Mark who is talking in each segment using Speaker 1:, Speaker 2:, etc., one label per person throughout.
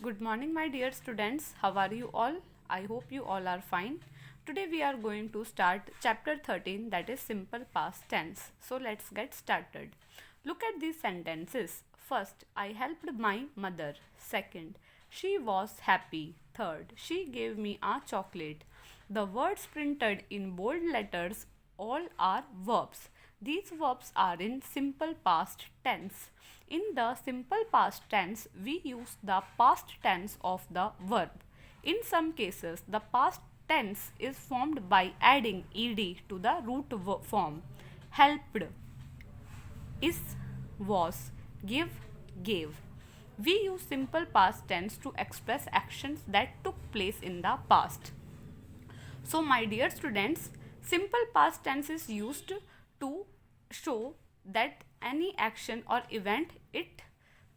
Speaker 1: Good morning, my dear students. How are you all? I hope you all are fine. Today we are going to start chapter 13, that is simple past tense. So let's get started. Look at these sentences. First, I helped my mother. Second, she was happy. Third, she gave me a chocolate. The words printed in bold letters all are verbs. These verbs are in simple past tense. In the simple past tense, we use the past tense of the verb. In some cases, the past tense is formed by adding ed to the root form. Helped, is, was, give, gave. We use simple past tense to express actions that took place in the past. So, my dear students, simple past tense is used to show that any action or event it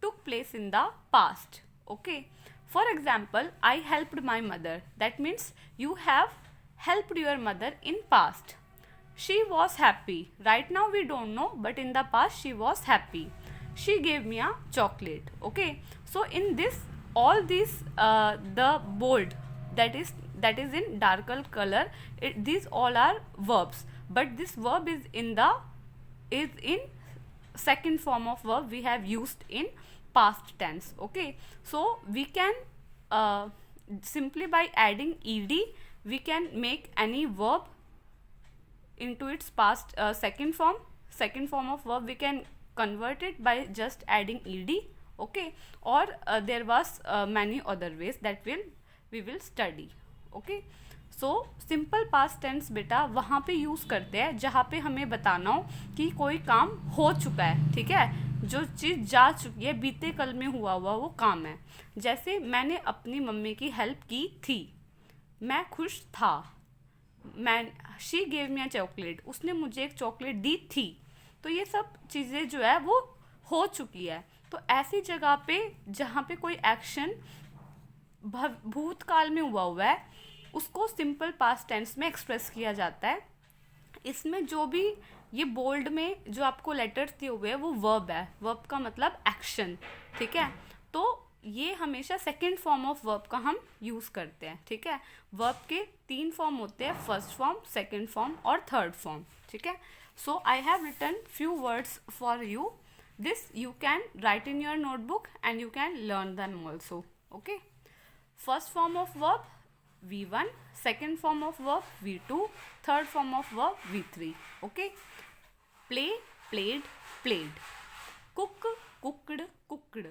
Speaker 1: took place in the past. Okay. For example, I helped my mother. That means you have helped your mother in past. She was happy. Right now we don't know, but in the past she was happy. She gave me a chocolate. Okay. So in this, all these the bold that is in darker color, these all are verbs. But this verb is in second form of verb we have used in past tense. Okay, so we can simply by adding ed we can make any verb into its past second form of verb we can convert it by just adding ed. Okay, or there was many other ways that we will study. Okay, so simple past tense बेटा वहाँ पे use करते हैं जहाँ पे हमें बताना हो कि कोई काम हो चुका है. ठीक है, जो चीज़ जा चुकी है, बीते कल में हुआ वो काम है. जैसे मैंने अपनी मम्मी की हेल्प की थी, मैं खुश था. She gave me a chocolate, उसने मुझे एक चॉकलेट दी थी. तो ये सब चीज़ें जो है वो हो चुकी है. तो ऐसी जगह पे जहाँ पे कोई एक्शन भूतकाल में हुआ है उसको सिंपल पास्ट टेंस में एक्सप्रेस किया जाता है. इसमें जो भी ये बोल्ड में जो आपको लेटर्स दिए हुए हैं वो वर्ब है. वर्ब का मतलब एक्शन. ठीक है, तो ये हमेशा सेकंड फॉर्म ऑफ वर्ब का हम यूज़ करते हैं. ठीक है, वर्ब के 3 फॉर्म होते हैं, फर्स्ट फॉर्म, सेकंड फॉर्म और थर्ड फॉर्म. ठीक है, so I have written few words for you. This you can write in your notebook and you can learn them also. Okay, first form of verb V1, second form of verb V2, third form of verb V3. Okay, play, played, played. Cook, cooked, cooked.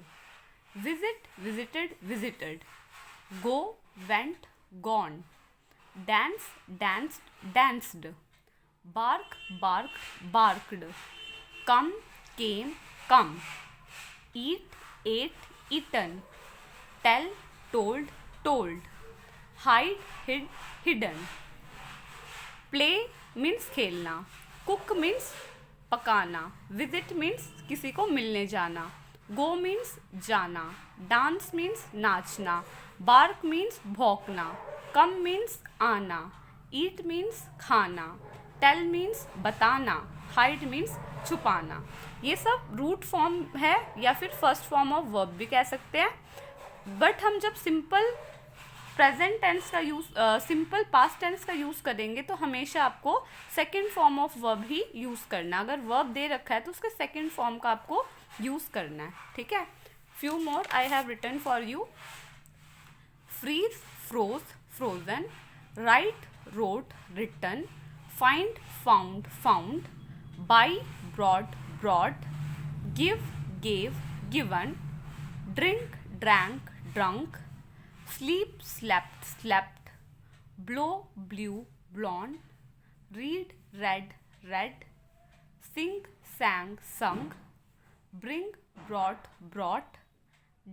Speaker 1: Visit, visited, visited. Go, went, gone. Dance, danced, danced. Bark, barked, barked. Come, came, come. Eat, ate, eaten. Tell, told, told. Hide, hid, hidden. Play means खेलना. Cook means पकाना. Visit means किसी को मिलने जाना. Go means जाना. Dance means नाचना. Bark means भौंकना. Come means आना. ईट मीन्स खाना. टेल मीन्स बताना. हाइड मीन्स छुपाना. ये सब रूट फॉर्म है या फिर फर्स्ट फॉर्म ऑफ वर्ब भी कह सकते हैं. बट हम जब सिंपल प्रेजेंट टेंस का यूज़ सिंपल पास्ट टेंस का यूज़ करेंगे तो हमेशा आपको second form of verb he use करना. अगर वर्ब दे रखा है तो उसके सेकेंड फॉर्म का आपको यूज़ करना है. ठीक है, few more I have written for you. Freeze, froze, frozen. Write, wrote, written. Find, found, found. Buy, brought, brought. Give, gave, given. Drink, drank, drunk. Sleep, slept, slept. Blow, blew, blown. Read, read, read. Sing, sang, sung. Bring, brought, brought.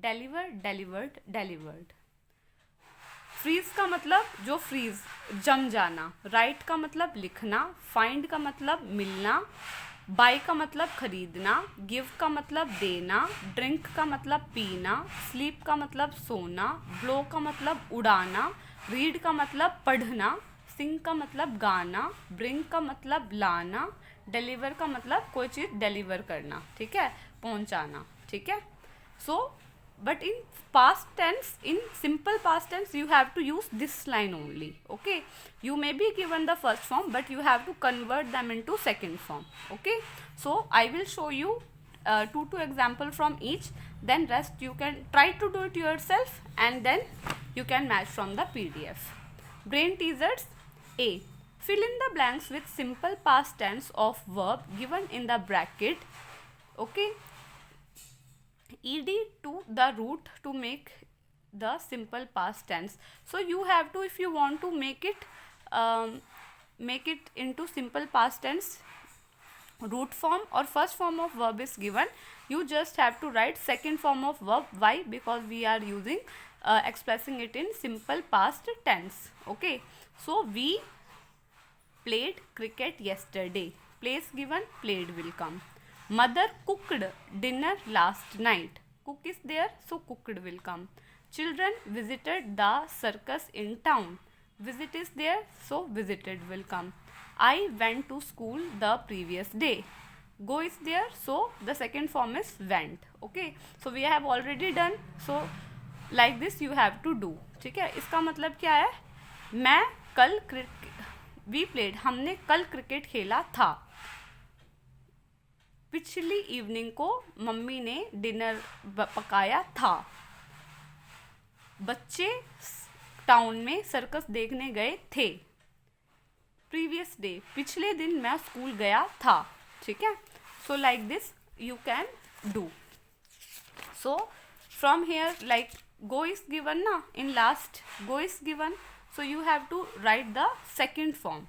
Speaker 1: Deliver, delivered, delivered. Freeze का मतलब जो freeze जम जाना. Right का मतलब लिखना. Find का मतलब मिलना. बाय का मतलब खरीदना. गिव का मतलब देना. ड्रिंक का मतलब पीना. स्लीप का मतलब सोना. ब्लो का मतलब उड़ाना. रीड का मतलब पढ़ना. सिंग का मतलब गाना. ब्रिंग का मतलब लाना. डिलीवर का मतलब कोई चीज़ डिलीवर करना. ठीक है, पहुंचाना. ठीक है, सो but in past tense, in simple past tense, you have to use this line only. Okay, you may be given the first form, but you have to convert them into second form. Okay, so I will show you two example from each, then rest you can try to do it yourself, and then you can match from the PDF. Brain teasers. A. Fill in the blanks with simple past tense of verb given in the bracket. Okay, ed to the root to make the simple past tense. So you have to, if you want to make it into simple past tense, root form or first form of verb is given, you just have to write second form of verb. Why? Because we are using expressing it in simple past tense. Okay, so we played cricket yesterday. Place given, played will come. Mother cooked dinner last night. Cook is there, so cooked will come. Children visited the circus in town. Visit is there, so visited will come. I went to school the previous day. Go is there, so the second form is went. Okay, so we have already done. So like this you have to do. ठीक है, इसका मतलब क्या है? मैं कल we played, हमने कल क्रिकेट खेला था. पिछली इवनिंग को मम्मी ने डिनर पकाया था. बच्चे टाउन में सर्कस देखने गए थे. प्रीवियस डे, पिछले दिन मैं स्कूल गया था. ठीक है, so like this you can do. So from here, like go is given na, in last go is given, so you have to write the second form.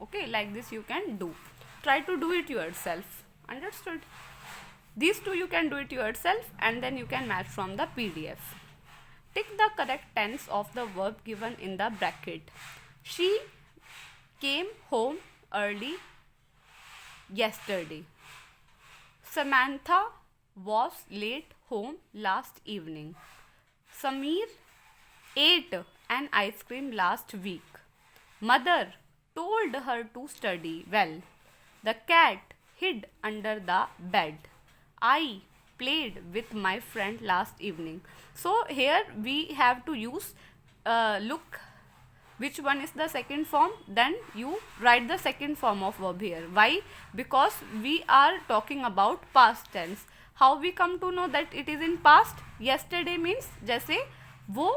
Speaker 1: Okay, like this you can do. Try to do it yourself. Understood? These two you can do it yourself, and then you can match from the PDF. Tick the correct tense of the verb given in the bracket. She came home early yesterday. Samantha was late home last evening. Sameer ate an ice cream last week. Mother told her to study well. The cat hid under the bed. I played with my friend last evening. So here we have to use look which one is the second form, then you write the second form of verb here. Why? Because we are talking about past tense. How we come to know that it is in past? Yesterday means जैसे वो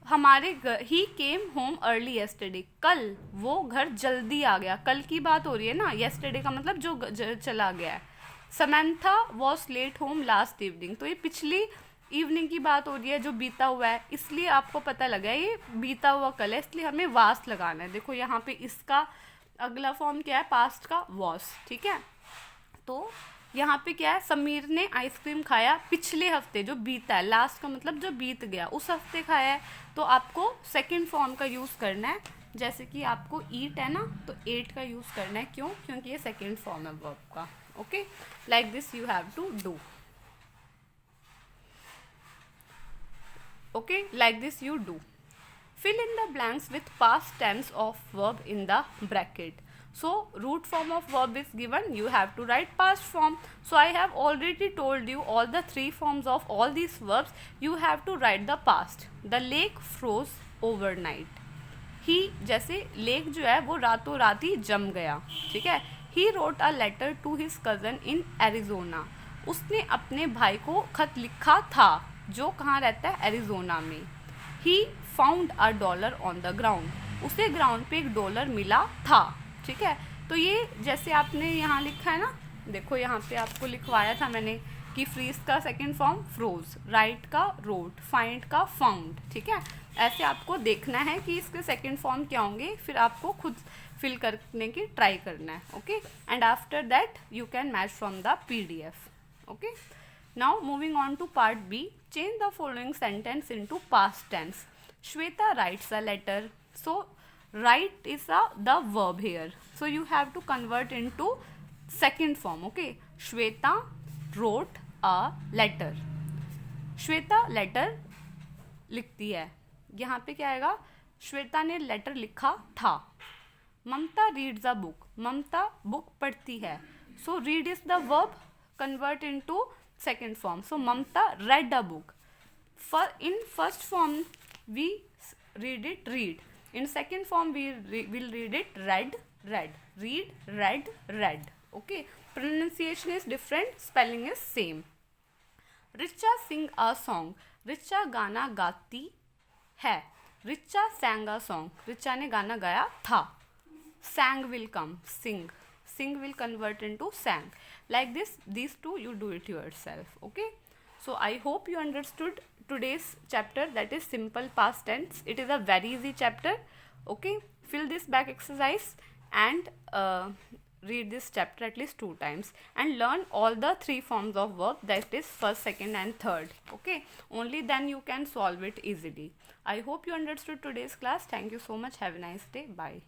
Speaker 1: हमारे ही came home early yesterday, कल वो घर जल्दी आ गया. कल की बात हो रही है ना, yesterday का मतलब जो चला गया है. Samantha was late home last evening, तो ये पिछली इवनिंग की बात हो रही है जो बीता हुआ है, इसलिए आपको पता लगा ये बीता हुआ कल है, इसलिए हमें वास लगाना है. देखो यहाँ पे इसका अगला फॉर्म क्या है, पास्ट का वॉस. ठीक है, तो यहाँ पे क्या है, समीर ने आइसक्रीम खाया पिछले हफ्ते जो बीता है. लास्ट का मतलब जो बीत गया, उस हफ्ते खाया है, तो आपको सेकंड फॉर्म का यूज़ करना है. जैसे कि आपको ईट है ना, तो एट का यूज़ करना है. क्यों? क्योंकि ये सेकंड फॉर्म है वर्ब का. Okay, like this you have to do. Okay, like this you do. Fill in the blanks with past tense of verb in the bracket. So root form of verb is given, you have to write past form. So I have already told you all the three forms of all these verbs, you have to write the past. The lake froze overnight. He, जैसे lake जो है वो रातों रात ही जम गया. ठीक है, he wrote a letter to his cousin in Arizona. उसने अपने भाई को खत लिखा था जो कहाँ रहता है, एरिजोना में. He found a dollar on the ground. उसे ग्राउंड पे एक डॉलर मिला था. ठीक है, तो ये जैसे आपने यहाँ लिखा है ना, देखो यहाँ पे आपको लिखवाया था मैंने कि फ्रीज का सेकंड फॉर्म फ्रोज, राइट का रोट, फाइंड का फाउंड. ठीक है, ऐसे आपको देखना है कि इसके सेकंड फॉर्म क्या होंगे, फिर आपको खुद फिल करने की ट्राई करना है. Okay, and after that you can match from the PDF. Okay, now moving on to part B. Change the following sentence into past tense. Shweta writes a letter. So write is the verb here, so you have to convert into second form. Okay, Shweta wrote a letter. Shweta letter लिखती है. यहाँ पे क्या आएगा, श्वेता ने letter लिखा था. Mamata reads a book. Mamata book पढ़ती है. So read is the verb, convert into second form. So Mamta read a book. In first form we read it read. In second form we will read it read, read, read, read, read. Okay, pronunciation is different, spelling is same. Richa sing a song, Richa गाना गाती है. Richa sang a song, Richa ने गाना गाया था. Sang will come, sing. Sing will convert into sang. Like this, these two you do it yourself. Okay. So I hope you understood today's chapter, that is simple past tense. It is a very easy chapter. Okay. Fill this back exercise and read this chapter at least 2 times and learn all the 3 forms of verb, that is first, second and third. Okay, only then you can solve it easily. I hope you understood today's class. Thank you so much. Have a nice day. Bye.